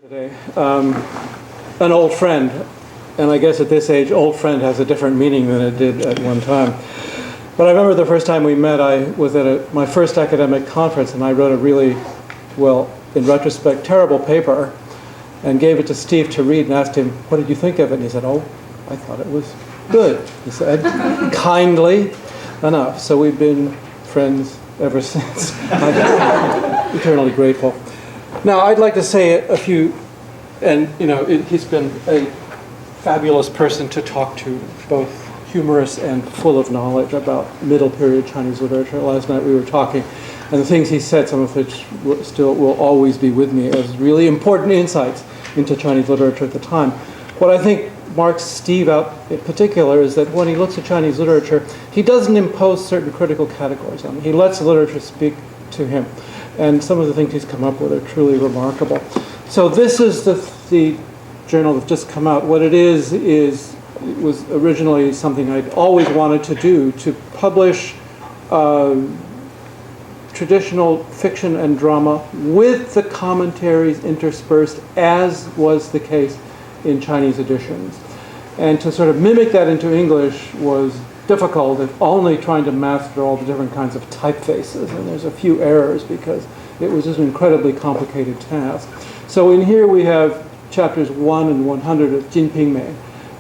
Today, an old friend, and I guess at this age, old friend has a different meaning than it did at one time. But I remember the first time we met, I was at my first academic conference, and I wrote a really, well, in retrospect, terrible paper, and gave it to Steve to read and asked him, what did you think of it? And he said, oh, I thought it was good, he said, kindly enough. So we've been friends ever since. I'm eternally grateful. Now, I'd like to say a few, and he's been a fabulous person to talk to, both humorous and full of knowledge about middle period Chinese literature. Last night we were talking, and the things he said, some of which still will always be with me as really important insights into Chinese literature at the time. What I think marks Steve out in particular is that when he looks at Chinese literature, he doesn't impose certain critical categories on it. He lets the literature speak to him. And some of the things he's come up with are truly remarkable. So this is the journal that's just come out. What it was originally something I'd always wanted to do, to publish traditional fiction and drama with the commentaries interspersed, as was the case in Chinese editions. And to sort of mimic that into English was difficult, if only trying to master all the different kinds of typefaces. And there's a few errors because it was just an incredibly complicated task. So in here we have chapters 1 and 100 of Jin Ping Mei,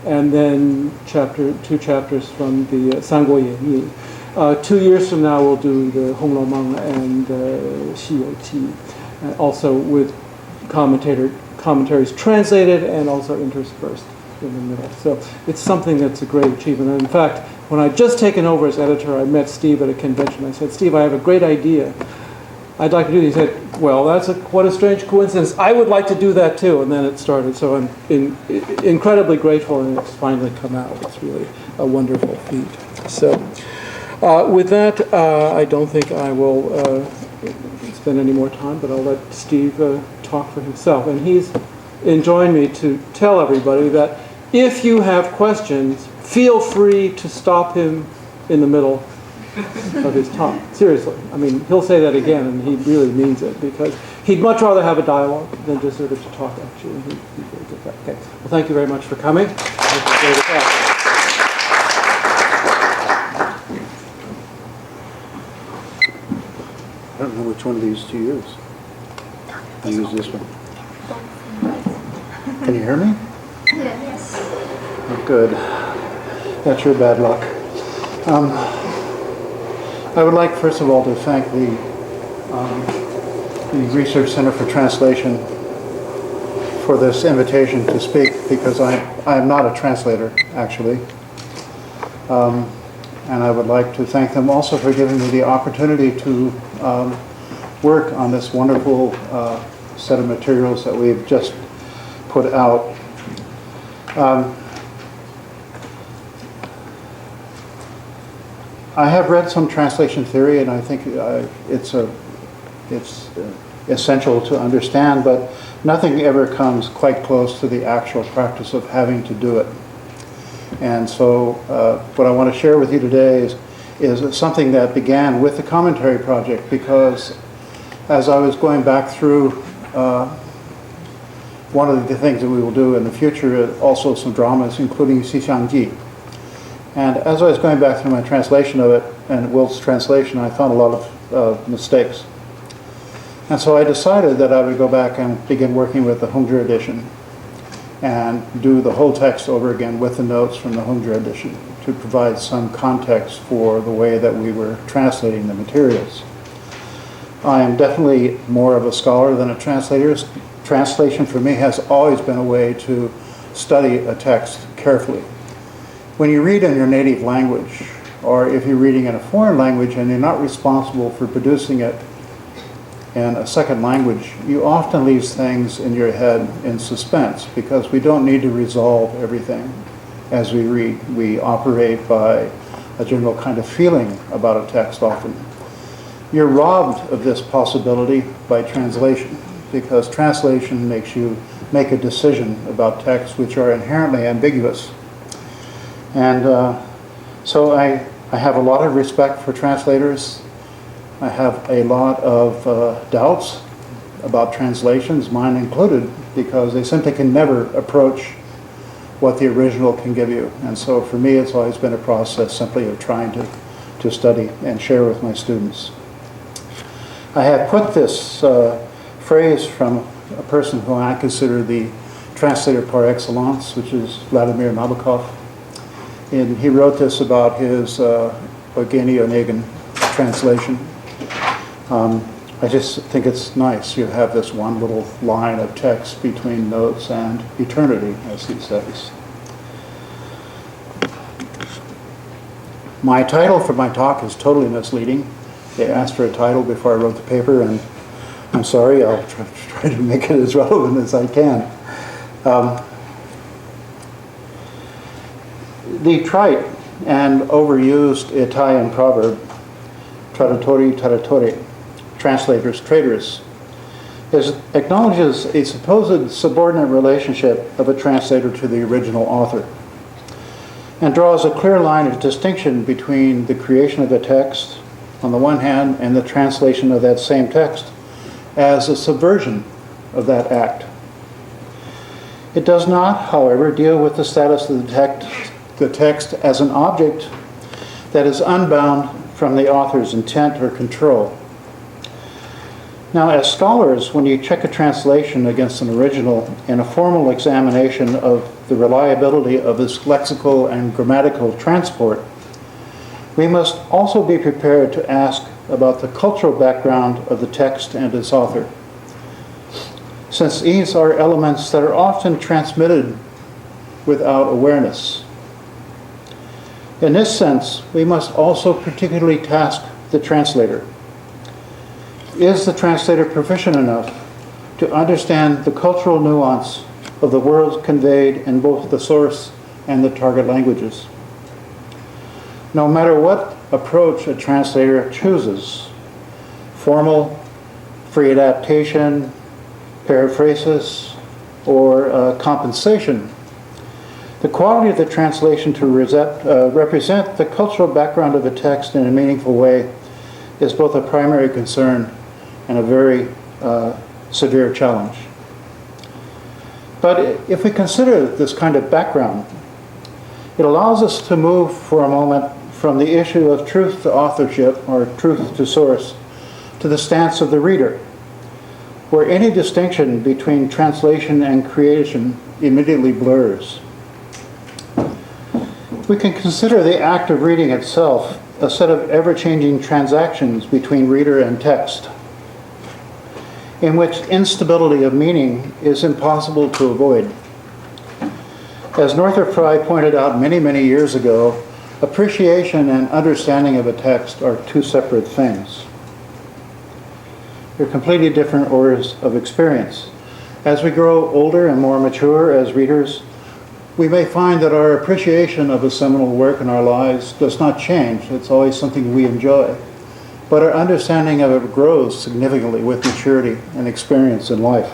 and then two chapters from the Sanguo Yan Yi. 2 years from now we'll do the Hong Lo Meng and Xi You Ji, also with commentaries translated and also interspersed in the middle. So it's something that's a great achievement. And in fact, when I'd just taken over as editor, I met Steve at a convention. I said, Steve, I have a great idea. I'd like to do this. He said, well, what a strange coincidence. I would like to do that too. And then it started. So I'm incredibly grateful, and it's finally come out. It's really a wonderful feat. So with that, I don't think I will spend any more time, but I'll let Steve talk for himself. And he's enjoined me to tell everybody that if you have questions, feel free to stop him in the middle of his talk. Seriously. I mean, he'll say that again, and he really means it, because he'd much rather have a dialogue than just sort of to talk at you. And he's very good at that. Okay. Well, thank you very much for coming. I don't know which one of these to use. I use this one. Can you hear me? Yes. Oh, good. That's your bad luck. I would like, first of all, to thank the Research Center for Translation for this invitation to speak, because I am not a translator, actually. And I would like to thank them also for giving me the opportunity to work on this wonderful set of materials that we've just put out. I have read some translation theory, and I think it's essential to understand, but nothing ever comes quite close to the actual practice of having to do it. And so what I want to share with you today is something that began with the commentary project, because as I was going back through one of the things that we will do in the future is also some dramas, including Xi And as I was going back through my translation of it, and Wilt's translation, I found a lot of mistakes. And so I decided that I would go back and begin working with the Hongzhi edition and do the whole text over again with the notes from the Hongzhi edition to provide some context for the way that we were translating the materials. I am definitely more of a scholar than a translator. Translation for me has always been a way to study a text carefully. When you read in your native language, or if you're reading in a foreign language and you're not responsible for producing it in a second language, you often leave things in your head in suspense, because we don't need to resolve everything as we read. We operate by a general kind of feeling about a text often. You're robbed of this possibility by translation, because translation makes you make a decision about texts which are inherently ambiguous. And so I have a lot of respect for translators. I have a lot of doubts about translations, mine included, because they simply can never approach what the original can give you. And so for me, it's always been a process simply of trying to study and share with my students. I have put this phrase from a person who I consider the translator par excellence, which is Vladimir Nabokov. And he wrote this about his Eugenio Onegin translation. I just think it's nice. You have this one little line of text between notes and eternity, as he says. My title for my talk is totally misleading. They asked for a title before I wrote the paper, and I'm sorry, I'll try to make it as relevant as I can. The trite and overused Italian proverb, traduttori traditori, translators traitors, acknowledges a supposed subordinate relationship of a translator to the original author, and draws a clear line of distinction between the creation of a text on the one hand and the translation of that same text as a subversion of that act. It does not, however, deal with the status of the text as an object that is unbound from the author's intent or control. Now, as scholars, when you check a translation against an original in a formal examination of the reliability of its lexical and grammatical transport, we must also be prepared to ask about the cultural background of the text and its author, since these are elements that are often transmitted without awareness. In this sense, we must also particularly task the translator. Is the translator proficient enough to understand the cultural nuance of the words conveyed in both the source and the target languages? No matter what approach a translator chooses, formal, free adaptation, paraphrasis, or compensation, the quality of the translation to represent the cultural background of a text in a meaningful way is both a primary concern and a very severe challenge. But if we consider this kind of background, it allows us to move for a moment from the issue of truth to authorship or truth to source to the stance of the reader, where any distinction between translation and creation immediately blurs. We can consider the act of reading itself a set of ever-changing transactions between reader and text, in which instability of meaning is impossible to avoid. As Northrop Frye pointed out many, many years ago, appreciation and understanding of a text are two separate things. They're completely different orders of experience. As we grow older and more mature as readers, we may find that our appreciation of a seminal work in our lives does not change. It's always something we enjoy. But our understanding of it grows significantly with maturity and experience in life.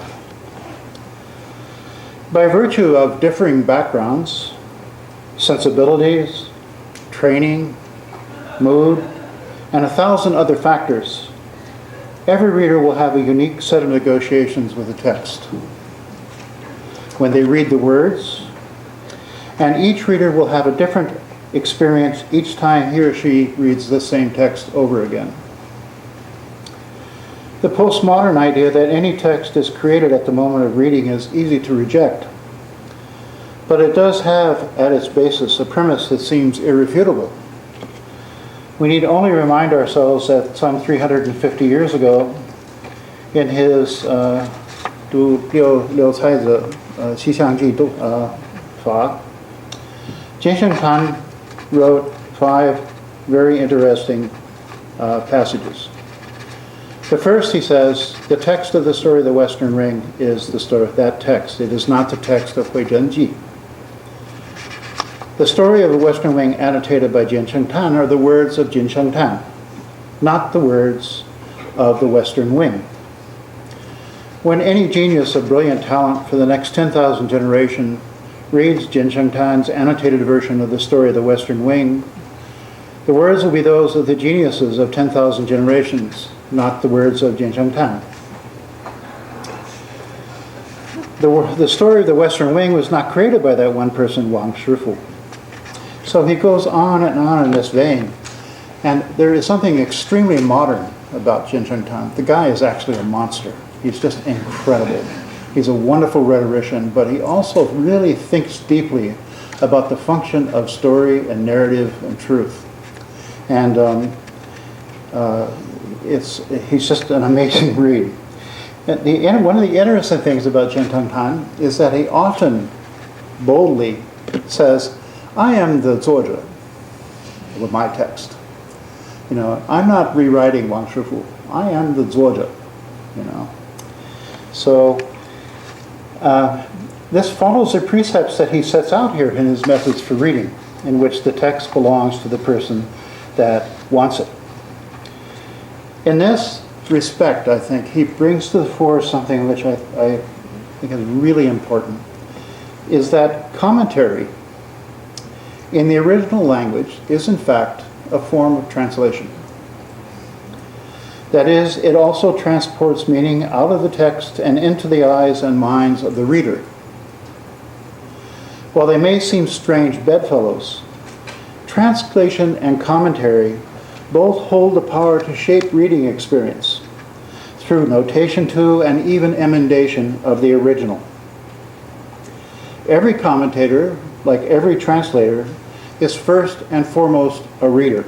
By virtue of differing backgrounds, sensibilities, training, mood, and 1,000 other factors, every reader will have a unique set of negotiations with the text when they read the words, and each reader will have a different experience each time he or she reads the same text over again. The postmodern idea that any text is created at the moment of reading is easy to reject, but it does have at its basis a premise that seems irrefutable. We need only remind ourselves that some 350 years ago, in his Du Liu Cai Zi Xi Xiang Ji Fa, Jin Sheng Tan wrote 5 very interesting passages. The first, he says, the text of the story of the Western Ring is the story of that text. It is not the text of Hui Zhen Ji. The story of the Western Wing annotated by Jin Sheng Tan are the words of Jin Sheng Tan, not the words of the Western Wing. When any genius of brilliant talent for the next 10,000 generations reads Jin Sheng Tan's annotated version of the story of the Western Wing, the words will be those of the geniuses of 10,000 generations, not the words of Jin Sheng Tan. The story of the Western Wing was not created by that one person, Wang Shifu. So he goes on and on in this vein. And there is something extremely modern about Jin Chengtan. The guy is actually a monster. He's just incredible. He's a wonderful rhetorician, but he also really thinks deeply about the function of story and narrative and truth. And he's just an amazing read. One of the interesting things about Jin Chengtan is that he often boldly says, I am the Zuozhe with my text. You know, I'm not rewriting Wang Shifu. I am the Zuozhe, you know. So this follows the precepts that he sets out here in his methods for reading, in which the text belongs to the person that wants it. In this respect, I think, he brings to the fore something which I think is really important, is that commentary in the original language is in fact a form of translation. That is, it also transports meaning out of the text and into the eyes and minds of the reader. While they may seem strange bedfellows, translation and commentary both hold the power to shape reading experience through notation to and even emendation of the original. Every commentator, like every translator, is first and foremost a reader.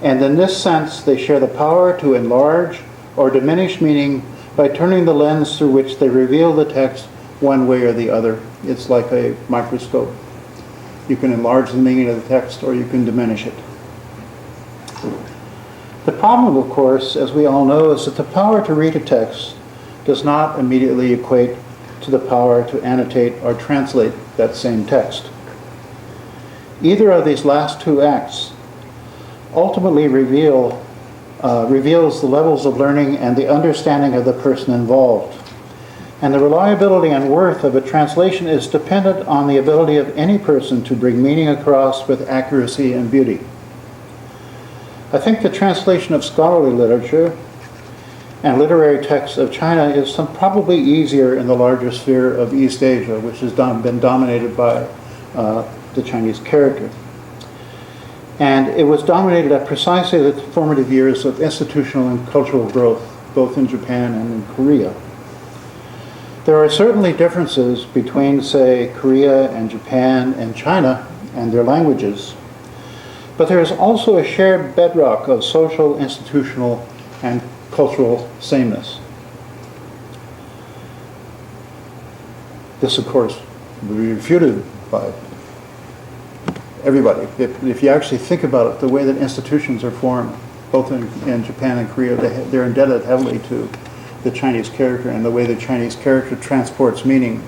And in this sense, they share the power to enlarge or diminish meaning by turning the lens through which they reveal the text one way or the other. It's like a microscope. You can enlarge the meaning of the text or you can diminish it. The problem, of course, as we all know, is that the power to read a text does not immediately equate to the power to annotate or translate that same text. Either of these last two acts ultimately reveals the levels of learning and the understanding of the person involved. And the reliability and worth of a translation is dependent on the ability of any person to bring meaning across with accuracy and beauty. I think the translation of scholarly literature and literary texts of China is probably easier in the larger sphere of East Asia, which has been dominated by the Chinese character. And it was dominated at precisely the formative years of institutional and cultural growth, both in Japan and in Korea. There are certainly differences between, say, Korea and Japan and China and their languages, but there is also a shared bedrock of social, institutional, and cultural sameness. This, of course, will be refuted by everybody. If you actually think about it, the way that institutions are formed, both in Japan and Korea, they're indebted heavily to the Chinese character and the way the Chinese character transports meaning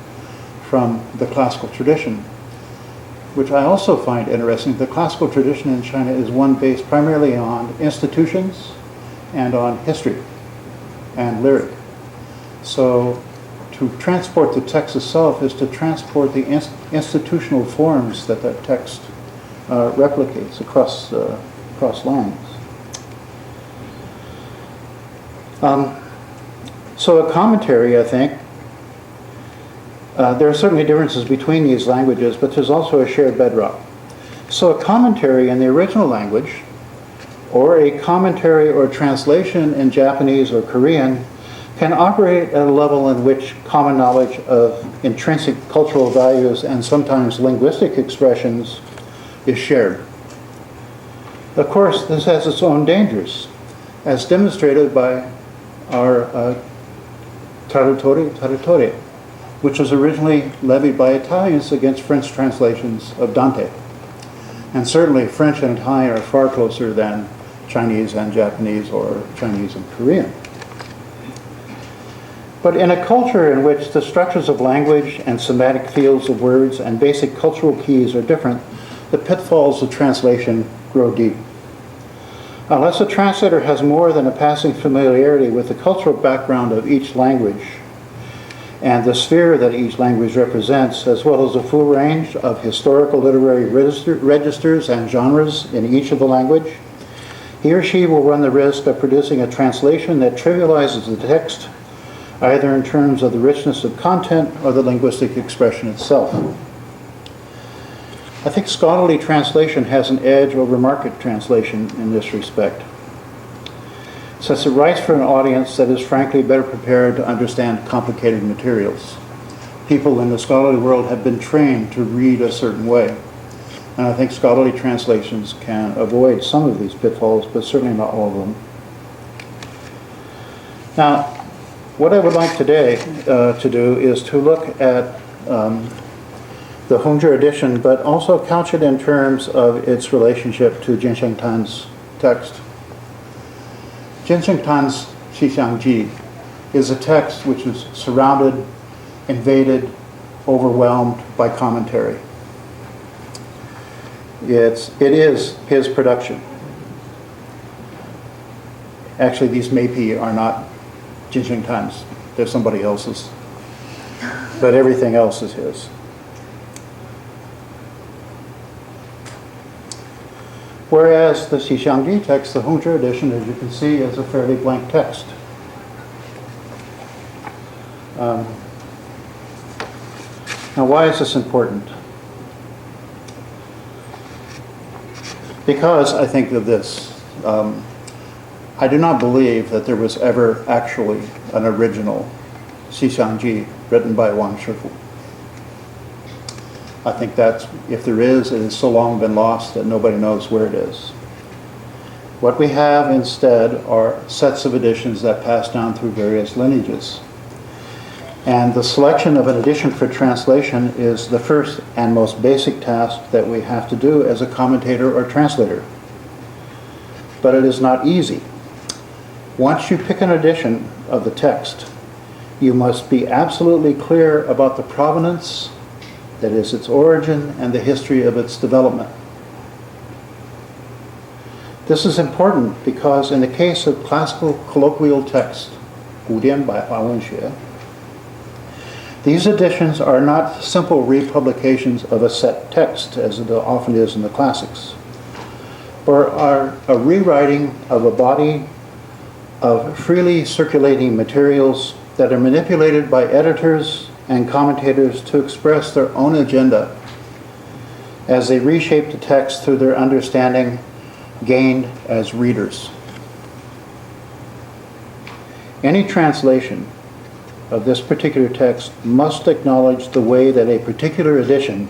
from the classical tradition, which I also find interesting. The classical tradition in China is one based primarily on institutions and on history and lyric. So to transport the text itself is to transport the institutional forms that text replicates across lands. So a commentary, I think, there are certainly differences between these languages, but there's also a shared bedrock. So a commentary in the original language, or a commentary or translation in Japanese or Korean, can operate at a level in which common knowledge of intrinsic cultural values and sometimes linguistic expressions is shared. Of course, this has its own dangers, as demonstrated by our Traduttore, which was originally levied by Italians against French translations of Dante. And certainly French and Italian are far closer than Chinese and Japanese or Chinese and Korean. But in a culture in which the structures of language and semantic fields of words and basic cultural keys are different, the pitfalls of translation grow deep. Unless a translator has more than a passing familiarity with the cultural background of each language and the sphere that each language represents, as well as a full range of historical literary registers and genres in each of the language, he or she will run the risk of producing a translation that trivializes the text either in terms of the richness of content or the linguistic expression itself. I think scholarly translation has an edge over market translation in this respect, since it writes for an audience that is frankly better prepared to understand complicated materials. People in the scholarly world have been trained to read a certain way, and I think scholarly translations can avoid some of these pitfalls, but certainly not all of them. Now, what I would like today to do is to look at the Hongzhi edition, but also couch it in terms of its relationship to Jinsheng Tan's text. Jinsheng Tan's Xixiangji is a text which is surrounded, invaded, overwhelmed by commentary. It is his production. Actually, these Meipi are not Jinsheng Tan's. They're somebody else's. But everything else is his. Whereas the Xixiangji text, the Hongzhi edition, as you can see, is a fairly blank text. Now, why is this important? Because I think of this. I do not believe that there was ever actually an original Xixiangji written by Wang Shifu. I think that if there is, it has so long been lost that nobody knows where it is. What we have instead are sets of editions that pass down through various lineages. And the selection of an edition for translation is the first and most basic task that we have to do as a commentator or translator. But it is not easy. Once you pick an edition of the text, you must be absolutely clear about the provenance, that is, its origin, and the history of its development. This is important because in the case of classical colloquial text, 古典白话文学, these editions are not simple republications of a set text, as it often is in the classics, but are a rewriting of a body of freely circulating materials that are manipulated by editors and commentators to express their own agenda as they reshape the text through their understanding gained as readers. Any translation of this particular text must acknowledge the way that a particular edition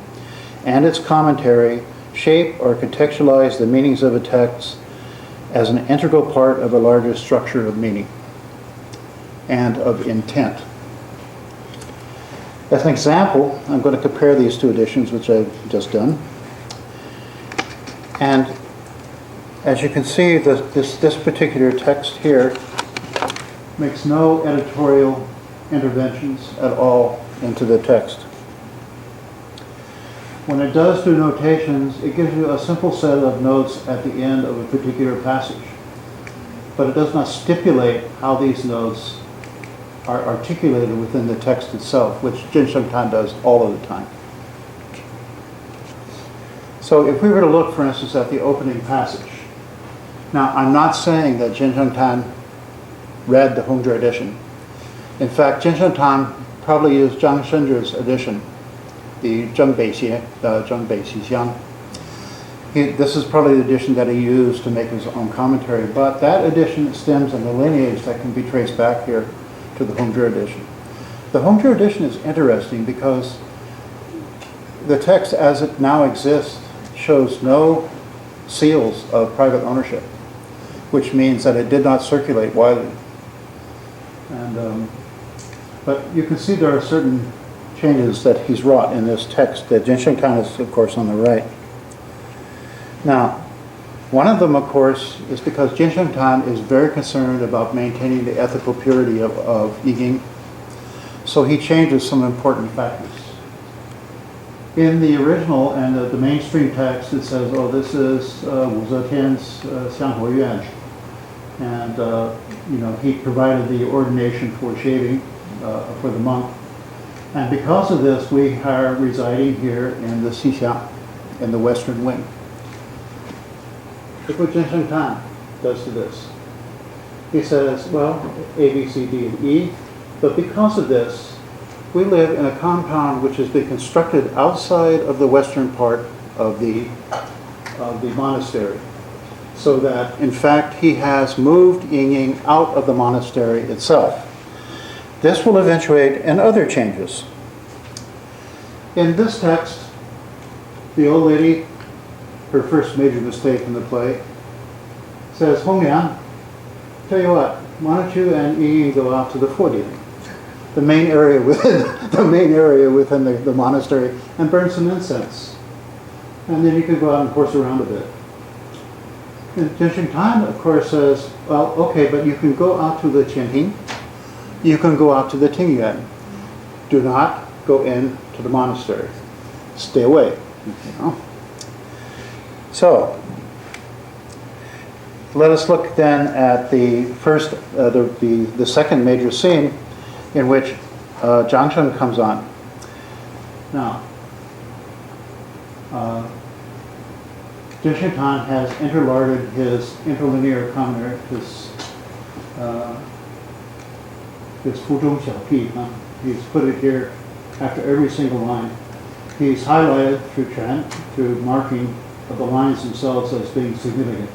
and its commentary shape or contextualize the meanings of a text as an integral part of a larger structure of meaning and of intent. As an example, I'm going to compare these two editions, which I've just done. And as you can see, this particular text here makes no editorial interventions at all into the text. When it does do notations, it gives you a simple set of notes at the end of a particular passage. But it does not stipulate how these notes are articulated within the text itself, which Jinsheng Tan does all of the time. So if we were to look, for instance, at the opening passage. Now, I'm not saying that Jinsheng Tan read the Hongzhi edition. In fact, Jinsheng Tan probably used Zhang Shenzhi's edition, the Zhengbei Xixiang. This is probably the edition that he used to make his own commentary, but that edition stems in the lineage that can be traced back here to the Hongzhi edition. The Hongzhi edition is interesting because the text as it now exists shows no seals of private ownership, which means that it did not circulate widely. And but you can see there are certain changes that he's wrought in this text. That Jinsheng Tan is, of course, on the right. Now, one of them, of course, is because Jinsheng Tan is very concerned about maintaining the ethical purity of Yiging, so he changes some important factors. In the original and the mainstream text, it says, oh, this is Wu Zetian's Xianghuo Yuan. And, he provided the ordination for shaving for the monk. And because of this, we are residing here in the Xixiang, in the western wing. Look what Jinsheng Tan does to this. He says, well, A, B, C, D, and E, But because of this, we live in a compound which has been constructed outside of the western part of the monastery. So that, in fact, he has moved Yingying out of the monastery itself. This will eventuate in other changes. In this text, the old lady, her first major mistake in the play, says, Hongyang, tell you what, why don't you and Yingying go out to the Fodian, the main area within the monastery, and burn some incense. And then you can go out and horse around a bit. And Jinsheng Tan, of course, says, well, okay, but you can go out to the Qianting, you can go out to the Tingyuan. Do not go into the monastery. Stay away. You know? So, let us look then at the first, the second major scene in which Zhang Sheng comes on. Now, Jinsheng Tan has interlarded his interlinear commentary, his Fuzhong Xiaopi. He's put it here after every single line. He's highlighted through marking of the lines themselves as being significant.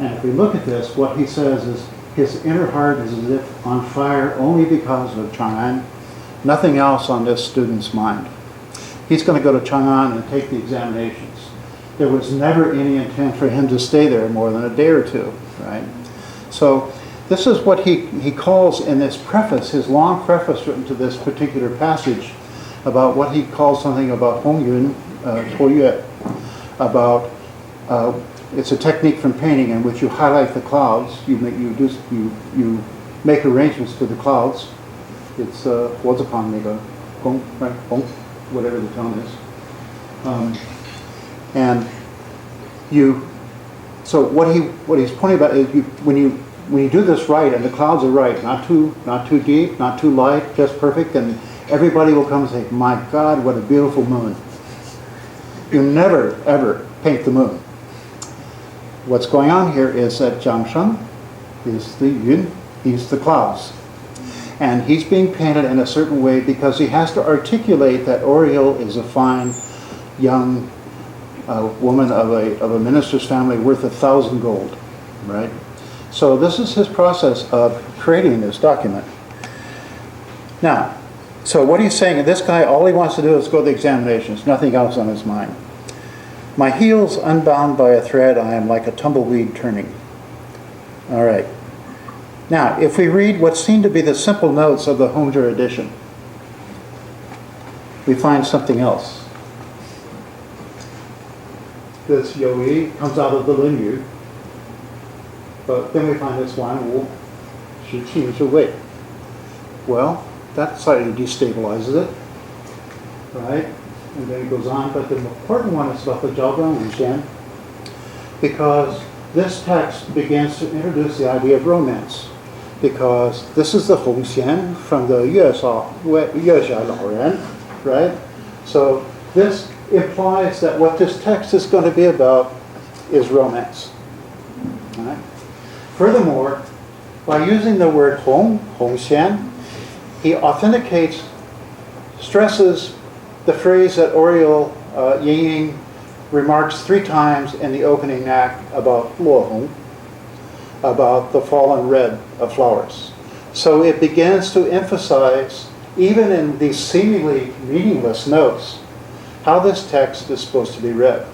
And if we look at this, what he says is his inner heart is as if on fire only because of Chang'an, nothing else on this student's mind. He's going to go to Chang'an and take the examinations. There was never any intent for him to stay there more than a day or two, right? So this is what he calls in this preface, his long preface written to this particular passage, about what he calls something about Hong Yun, Tuoyue, about it's a technique from painting in which you highlight the clouds, you make arrangements for the clouds. It's whatever the tone is. And so what he's pointing about is when you do this right and the clouds are right, not too deep, not too light, just perfect, and everybody will come and say, my God, what a beautiful moon. You never, ever paint the moon. What's going on here is that Zhang Sheng is the yun, he's the clouds. And he's being painted in a certain way because he has to articulate that Oriel is a fine young woman of a minister's family worth 1,000 gold, right? So this is his process of creating this document. Now, so what he's saying, this guy, all he wants to do is go to the examinations, nothing else on his mind. My heels unbound by a thread, I am like a tumbleweed turning. All right. Now, if we read what seem to be the simple notes of the Hongzhi edition, we find something else. This Yoi comes out of the Linyu, but then we find this Wan Wu, Shi Qi Shi Wei. Well, that slightly destabilizes it, right? And then it goes on, but the important one is about the Zhao Guang Wu Xian, because this text begins to introduce the idea of romance, because this is the Hong Xian from the Yue Xia Lao Ren, right? So this implies that what this text is going to be about is romance. Right? Furthermore, by using the word Hong Xian, he authenticates, stresses the phrase that Oriel Yingying remarks 3 times in the opening act about Luo Hong, about the fallen red of flowers. So it begins to emphasize, even in these seemingly meaningless notes, how this text is supposed to be read.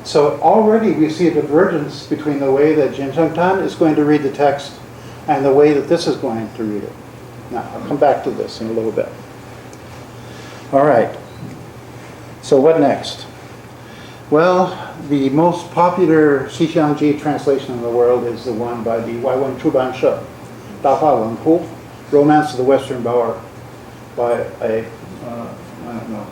So already we see a divergence between the way that Jinsheng Tan is going to read the text and the way that this is going to read it. Now, I'll come back to this in a little bit. All right. So what next? Well, the most popular Xixiangji translation in the world is the one by the Waiwen Chuban She, Da Hua Wen Pu, Romance of the Western Bower, by a, I don't know,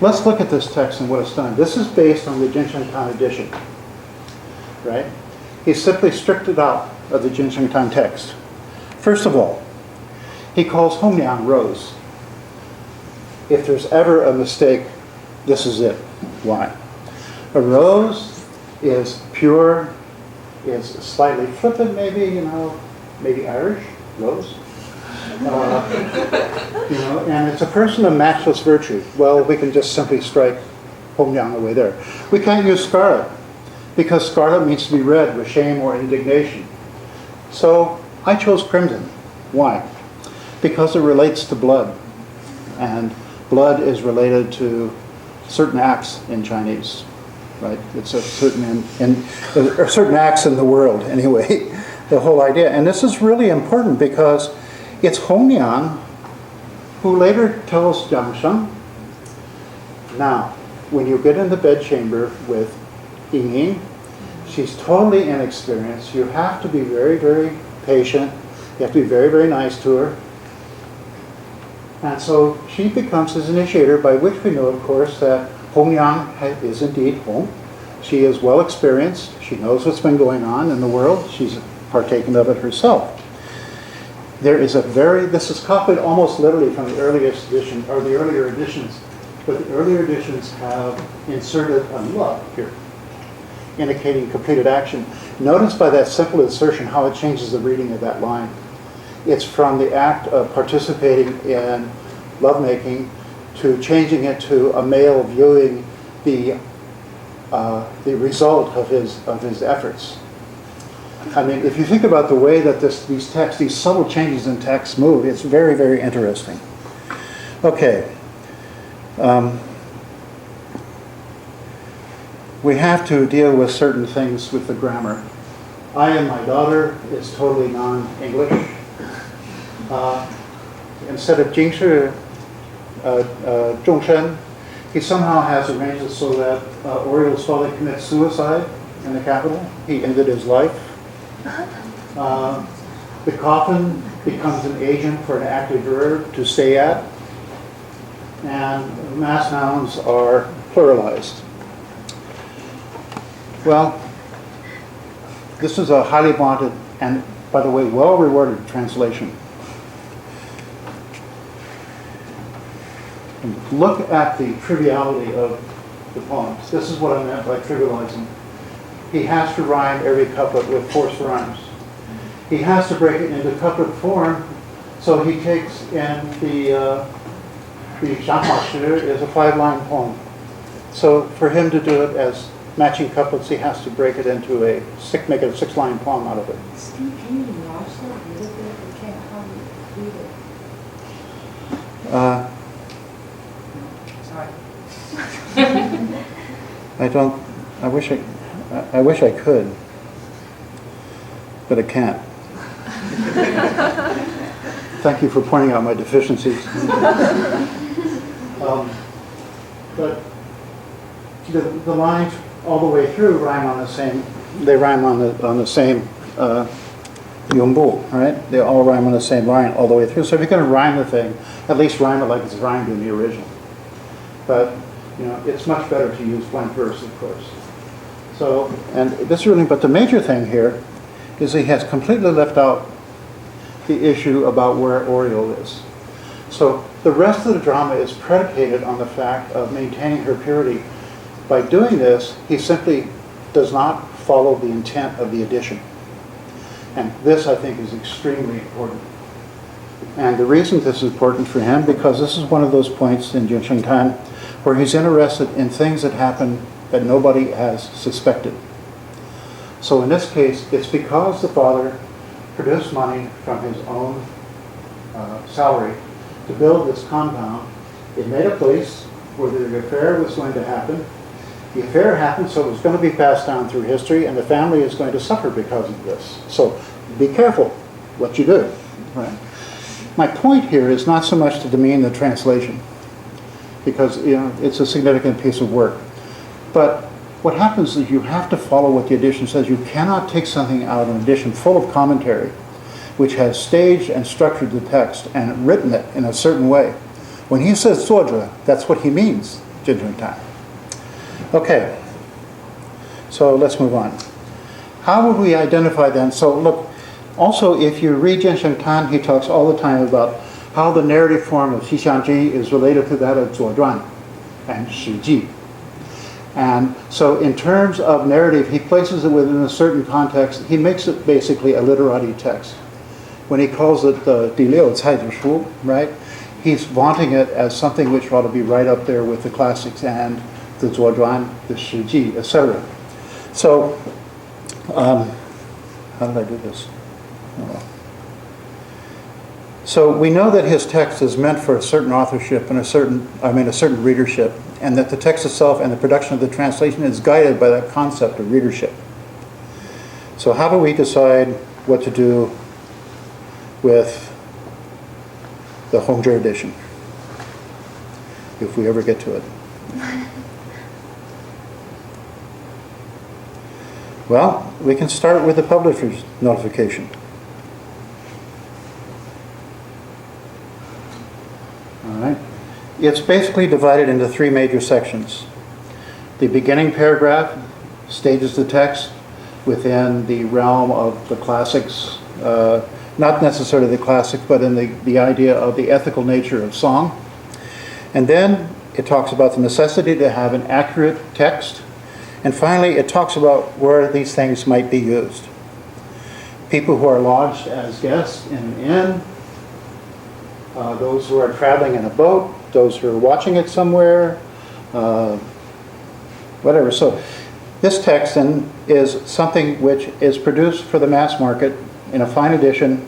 let's look at this text and what it's done. This is based on the Jinsheng Tan edition, right? He simply stripped it out of the Jinsheng Tan text. First of all, he calls Hongyang rose. If there's ever a mistake, this is it. Why? A rose is pure, is slightly flippant maybe, maybe Irish, Rose. And it's a person of matchless virtue. Well, we can just simply strike Hong Yang away there. We can't use scarlet, because scarlet means to be red with shame or indignation. So I chose crimson. Why? Because it relates to blood. And blood is related to certain acts in Chinese, right? It's a certain or certain acts in the world, anyway, the whole idea. And this is really important because it's Hong Yang who later tells Jiang Sheng, now, when you get in the bedchamber with Ying Ying, she's totally inexperienced. You have to be very, very patient. You have to be very, very nice to her. And so she becomes his initiator, by which we know, of course, that Hong Yang is indeed Hong. She is well experienced. She knows what's been going on in the world. She's partaken of it herself. There is this is copied almost literally from the earliest edition, or the earlier editions, but the earlier editions have inserted a love here, indicating completed action. Notice by that simple insertion how it changes the reading of that line. It's from the act of participating in lovemaking to changing it to a male viewing the result of his efforts. I mean, if you think about the way that these subtle changes in text move, it's very, very interesting. Okay. We have to deal with certain things with the grammar. I and my daughter is totally non-English. Instead of 今世 众生, he somehow has arranged it so that Oriol's father commits suicide in the capital. He ended his life. The coffin becomes an agent for an active verb, to stay at. And mass nouns are pluralized. Well, this is a highly vaunted and, by the way, well-rewarded translation. Look at the triviality of the poems. This is what I meant by trivializing. He has to rhyme every couplet with forced rhymes. He has to break it into couplet form, so he takes in the Xianghua Shi is a 5-line poem. So for him to do it as matching couplets, he has to break it into make it a 6-line poem out of it. Steve, can you enlarge that a little bit? I can't hardly read it. Sorry. I wish I could, but I can't. Thank you for pointing out my deficiencies. But the lines all the way through rhyme on the same. They rhyme on the same yongbu, right? They all rhyme on the same line all the way through. So if you're going to rhyme the thing, at least rhyme it like it's rhymed in the original. But it's much better to use blank verse, of course. So, and this really, but the major thing here is he has completely left out the issue about where Oriole is. So the rest of the drama is predicated on the fact of maintaining her purity. By doing this, he simply does not follow the intent of the edition. And this, I think, is extremely important. And the reason this is important for him, because this is one of those points in Jin Sheng Tan where he's interested in things that happen that nobody has suspected. So in this case, it's because the father produced money from his own salary to build this compound. It made a place where the affair was going to happen. The affair happened, so it was going to be passed down through history, and the family is going to suffer because of this. So be careful what you do. Right? My point here is not so much to demean the translation, because it's a significant piece of work. But what happens is you have to follow what the edition says. You cannot take something out of an edition full of commentary, which has staged and structured the text and written it in a certain way. When he says 作者, that's what he means, Jin Sheng Tan. Okay, so let's move on. How would we identify then? So look, also if you read Jin Sheng Tan, he talks all the time about how the narrative form of Xixiangji is related to that of 左传 and Shiji. And so in terms of narrative, he places it within a certain context. He makes it basically a literati text. when he calls it the 第六菜之书, right? He's vaunting it as something which ought to be right up there with the classics and the 左传, the 史记, etc. So, how did I do this? Oh. So we know that his text is meant for a certain authorship and a certain readership, and that the text itself and the production of the translation is guided by that concept of readership. So how do we decide what to do with the Hongzhi edition, if we ever get to it? Well, we can start with the publisher's notification. All right. It's basically divided into three major sections. The beginning paragraph stages the text within the realm of the classics, not necessarily the classics, but in the idea of the ethical nature of song. And then it talks about the necessity to have an accurate text. And finally, it talks about where these things might be used. People who are lodged as guests in an inn, those who are traveling in a boat, those who are watching it somewhere, whatever. So this text then is something which is produced for the mass market in a fine edition,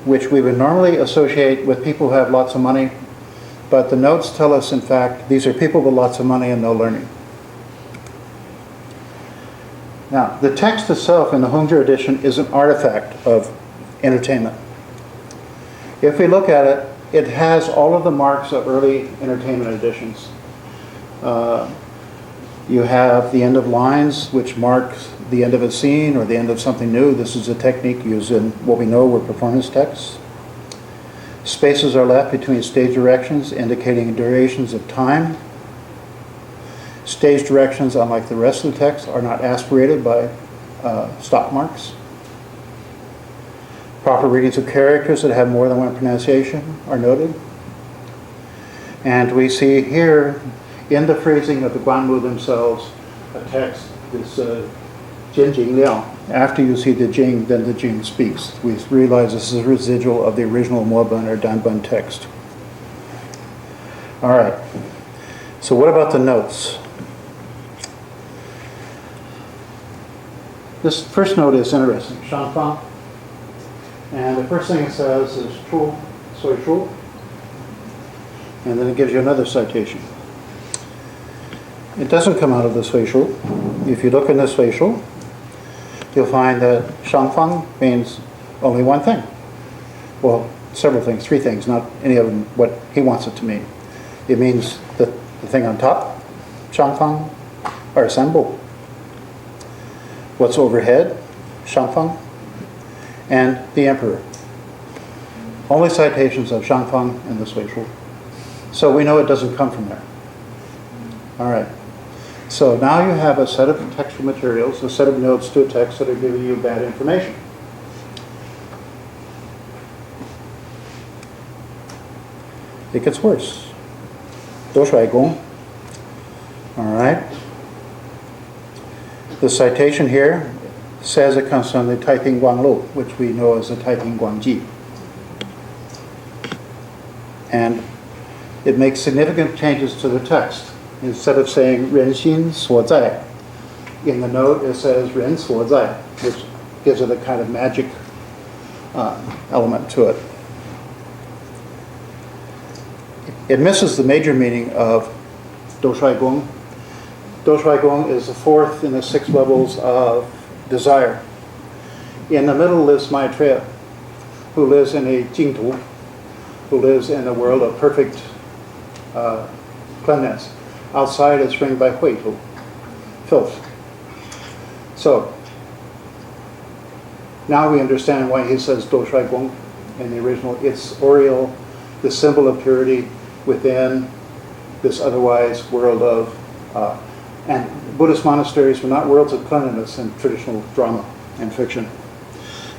which we would normally associate with people who have lots of money. But the notes tell us, in fact, these are people with lots of money and no learning. Now, the text itself in the Hongzhi edition is an artifact of entertainment. If we look at it, it has all of the marks of early entertainment editions. You have the end of lines, which marks the end of a scene or the end of something new. This is a technique used in what we know were performance texts. Spaces are left between stage directions, indicating durations of time. Stage directions, unlike the rest of the text, are not aspirated by stop marks. Proper readings of characters that have more than one pronunciation are noted. And we see here, in the phrasing of the Guanmu themselves, a text, this Jin Jing Liao. After you see the Jing, then the Jing speaks. We realize this is a residual of the original Moban or Danban text. All right. So what about the notes? This first note is interesting. Shanfang. And the first thing it says is Chu, Sui Shu. And then it gives you another citation. It doesn't come out of the Sui Shu. If you look in the Sui Shu, you'll find that Shangfang means only one thing. Well, several things, three things, not any of them what he wants it to mean. It means the thing on top, Shangfang, or Sanbu. What's overhead, Shangfang, and the emperor. Only citations of Shangfang and the Sui Shu. So we know it doesn't come from there. All right. So now you have a set of textual materials, a set of notes to a text that are giving you bad information. It gets worse. 多甩功. All right. The citation here says it comes from the Taiping Guanglu, which we know as the Taiping Guangji. And it makes significant changes to the text. Instead of saying 人心所在, in the note it says 人所在, which gives it a kind of magic element to it. It misses the major meaning of 多甩功. 多甩功 is the fourth in the 6 levels of desire. In the middle lives Maitreya, who lives in a Jingtu, who lives in a world of perfect cleanliness. Outside is ringed by Huitu, filth. So, now we understand why he says Do Shui Gong in the original. It's Oriel, the symbol of purity within this otherwise world of, and Buddhist monasteries were not worlds of cleanliness in traditional drama and fiction.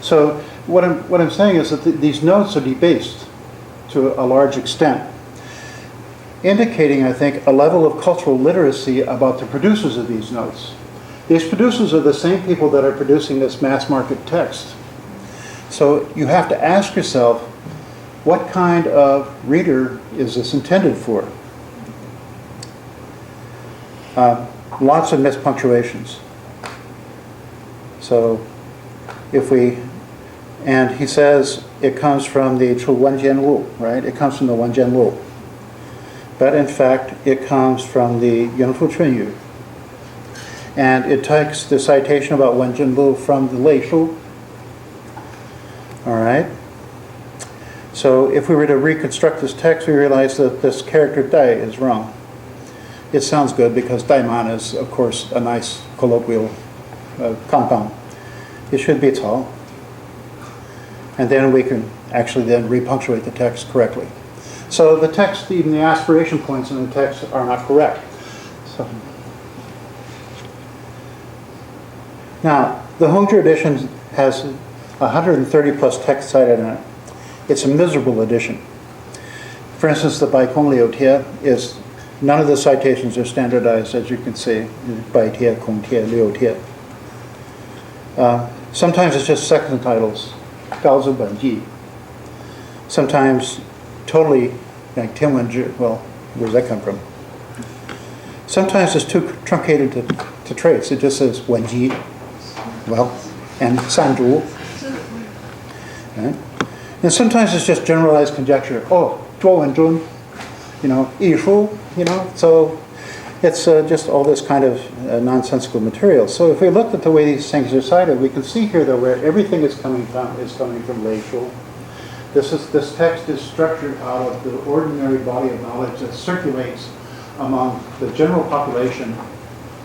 So what I'm saying is that these notes are debased to a large extent, indicating, I think, a level of cultural literacy about the producers of these notes. These producers are the same people that are producing this mass market text. So you have to ask yourself, what kind of reader is this intended for? Lots of mispunctuations. So and he says it comes from the Chu Wenjian Wu, right? It comes from the Wenjian Wu. But in fact, it comes from the Yunfu Chunyu. And it takes the citation about Wenjian Wu from the Lei Shu. All right? So if we were to reconstruct this text, we realize that this character Dai is wrong. It sounds good because Daiman is, of course, a nice colloquial compound. It should be Cao. And then we can actually then repunctuate the text correctly. So the text, even the aspiration points in the text are not correct. So, now, the Hongzhi edition has 130 plus text cited in it. It's a miserable edition. For instance, the Baikong Liu Tie is, none of the citations are standardized, as you can see. Bai Tie, Kong Tie, Liu Tie. Sometimes it's just second titles, Gao Zu Ben Ji. Sometimes totally, like Tianwen Zhi, well, where does that come from? Sometimes it's too truncated to trace. It just says Wen Ji, well, and San Zhu. Right? And sometimes it's just generalized conjecture. Oh, Zhuo Wen Zhun, Yi Shu, so it's just all this kind of nonsensical material. So if we looked at the way these things are cited, we can see here that where everything is coming from Lei Shu. This text is structured out of the ordinary body of knowledge that circulates among the general population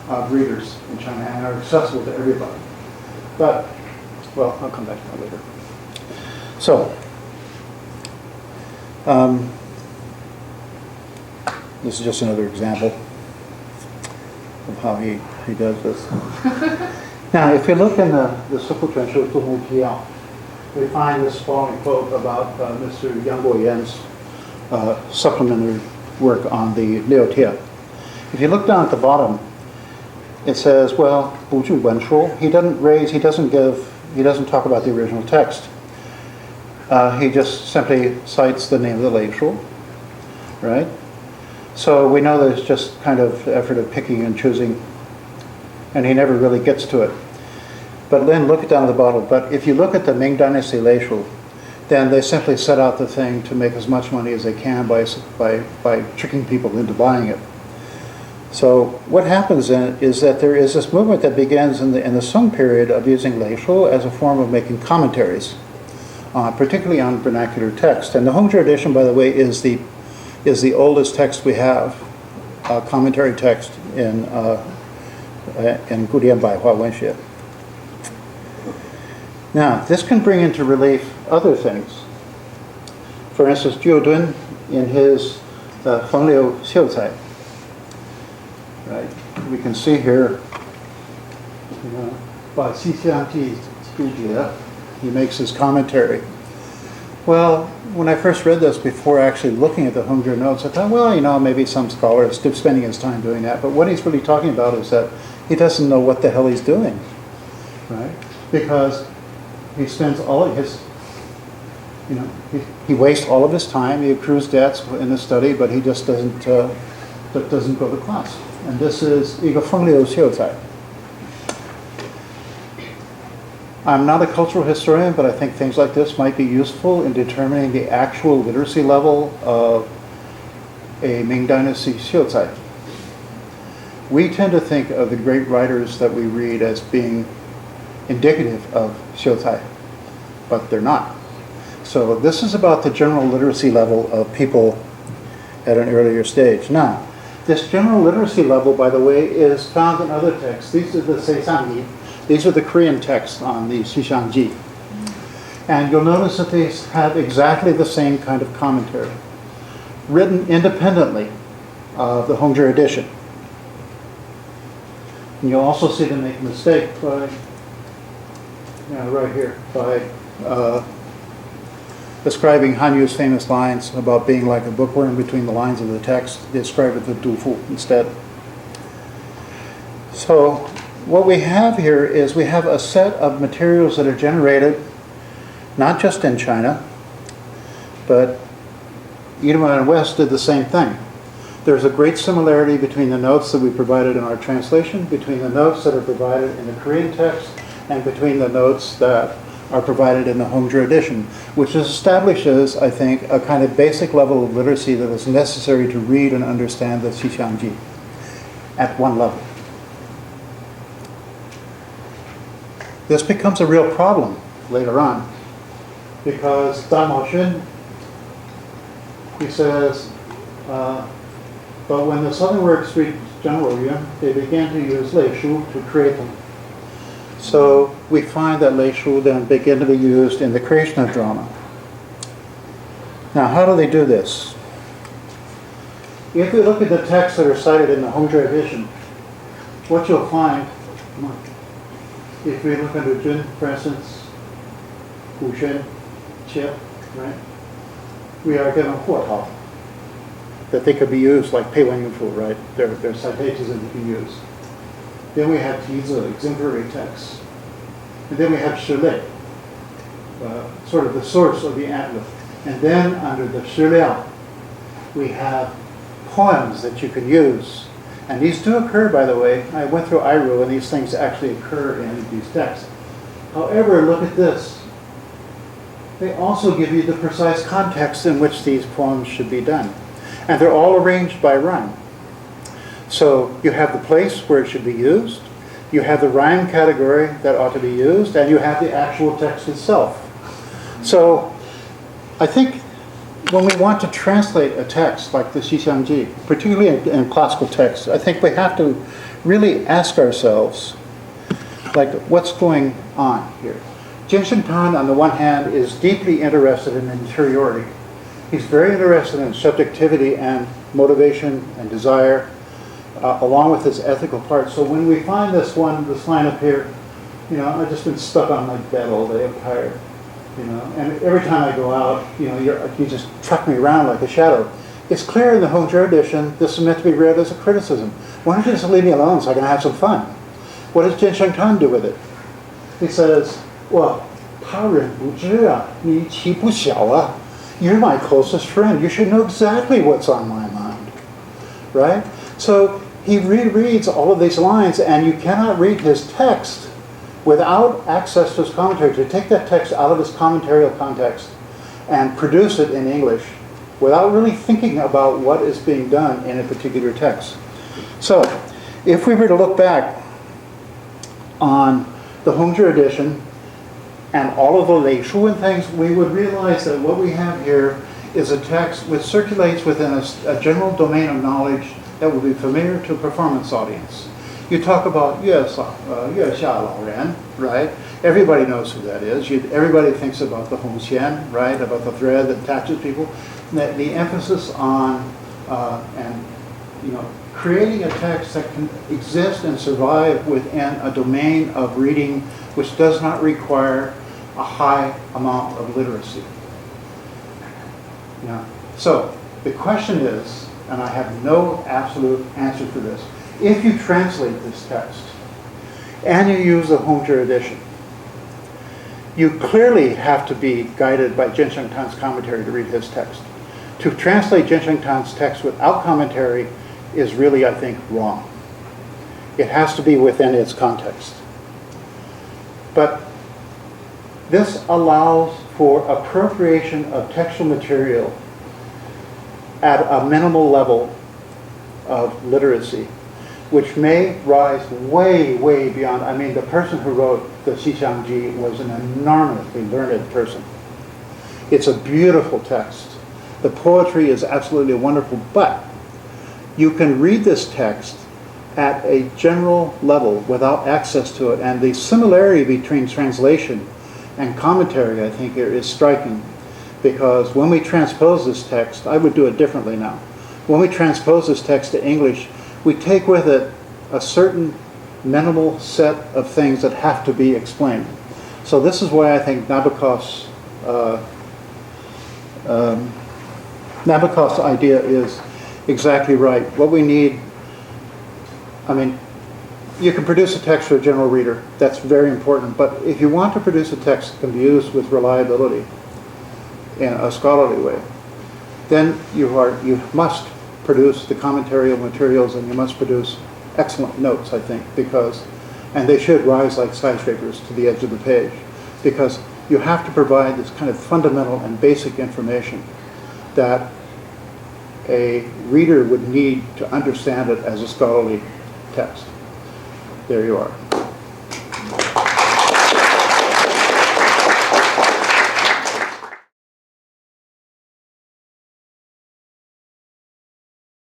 of readers in China and are accessible to everybody. But, well, I'll come back to that later. So, this is just another example of how he does this. Now, if we look in the Sifu Chuan Shu Tu Hu Piao, we find this following quote about Mr. Yang Guoyan's supplementary work on the Liu Tie. If you look down at the bottom, it says, well, Bu Ju Wen Shu. He doesn't talk about the original text. He just simply cites the name of the Lei Shu, right? So we know that it's just kind of effort of picking and choosing, and he never really gets to it. But then look down at the bottom. But if you look at the Ming Dynasty Lei Shu, then they simply set out the thing to make as much money as they can by tricking people into buying it. So what happens then is that there is this movement that begins in the Song period of using Lei Shu as a form of making commentaries, particularly on vernacular text. And the Hongzhi edition, by the way, is the oldest text we have, commentary text in Gudian Baihua Wenxue. Now, this can bring into relief other things. For instance, Jiu Dun in his Feng Liu Xiu Cai, right? We can see here, by Xi Xiang Ji Zhu Jie, he makes his commentary. Well, when I first read this before actually looking at the Hongzhi notes, I thought, well, maybe some scholar is spending his time doing that. But what he's really talking about is that he doesn't know what the hell he's doing, right? Because he spends all of his, he wastes all of his time. He accrues debts in the study, but he just doesn't go to class. And this is 一个风流秀才. I'm not a cultural historian, but I think things like this might be useful in determining the actual literacy level of a Ming Dynasty Xiuzai. We tend to think of the great writers that we read as being indicative of Xiuzai, but they're not. So this is about the general literacy level of people at an earlier stage. Now, this general literacy level, by the way, is found in other texts. These are the Seisangi. These are the Korean texts on the Shishangji. And you'll notice that these have exactly the same kind of commentary, written independently of the Hongzhi edition. And you'll also see them make a mistake by, right here, by describing Han Yu's famous lines about being like a bookworm between the lines of the text. They describe it with Du Fu instead. So what we have here is we have a set of materials that are generated not just in China, but Edomite and West did the same thing. There's a great similarity between the notes that we provided in our translation, between the notes that are provided in the Korean text, and between the notes that are provided in the Hongzhi edition, which establishes, I think, a kind of basic level of literacy that is necessary to read and understand the Xixiangji at one level. This becomes a real problem later on, because Zhang Maoxun, he says, but when the southern works reached Zhenghuoyuan, they began to use Lei Shu to create them. So we find that Lei Shu then begin to be used in the creation of drama. Now, how do they do this? If we look at the texts that are cited in the Hongzhi edition, what you'll find, if we look under Jun, for instance, Hu Shen, Qie, right? We are given Huo Tao, that they could be used like Pei Wen Fu, right? They're citations that you can use. Then we have Tizi, exemplary texts. And then we have Shi Lei, sort of the source of the atlas. And then under the Shi Liao, we have poems that you can use. And these do occur, by the way. I went through Iru, and these things actually occur in these texts. However, look at this. They also give you the precise context in which these poems should be done. And they're all arranged by rhyme. So you have the place where it should be used, you have the rhyme category that ought to be used, and you have the actual text itself. So I think when we want to translate a text like the Xixiangji, particularly in classical texts, I think we have to really ask ourselves, like, what's going on here? Jinshen Tan, on the one hand, is deeply interested in interiority. He's very interested in subjectivity and motivation and desire, along with his ethical part. So when we find this line up here, I've just been stuck on my bed all day, I'm tired, and every time I go out, you just truck me around like a shadow. It's clear in the Hongzhi edition, this is meant to be read as a criticism. Why don't you just leave me alone so I can have some fun? What does Jin Sheng Tan do with it? He says, well, 他人不知啊，你岂不晓啊? You're my closest friend. You should know exactly what's on my mind, right? So he rereads all of these lines, and you cannot read his text without access to his commentary. To take that text out of its commentarial context and produce it in English without really thinking about what is being done in a particular text. So if we were to look back on the Hongzhi edition and all of the Lei Shu and things, we would realize that what we have here is a text which circulates within a general domain of knowledge that will be familiar to a performance audience. You talk about Yue Xia Lao Ren, right? Everybody knows who that is. Everybody thinks about the Hong Xian, right? About the thread that attaches people. The emphasis on creating a text that can exist and survive within a domain of reading which does not require a high amount of literacy. So the question is, and I have no absolute answer for this, if you translate this text and you use the Hongzhi edition, you clearly have to be guided by Jin Sheng Tan's commentary to read his text. To translate Jin Sheng Tan's text without commentary is really, I think, wrong. It has to be within its context. But this allows for appropriation of textual material at a minimal level of literacy, which may rise way, way beyond. I mean, the person who wrote the Xixiangji was an enormously learned person. It's a beautiful text. The poetry is absolutely wonderful, but you can read this text at a general level without access to it. And the similarity between translation and commentary, I think, here is striking. Because when we transpose this text, I would do it differently now. When we transpose this text to English, we take with it a certain minimal set of things that have to be explained. So this is why I think Nabokov's idea is exactly right. What we need, you can produce a text for a general reader. That's very important. But if you want to produce a text that can be used with reliability in a scholarly way, then you must produce the commentarial materials, and you must produce excellent notes, I think, and they should rise like skyscrapers to the edge of the page, because you have to provide this kind of fundamental and basic information that a reader would need to understand it as a scholarly text. There you are.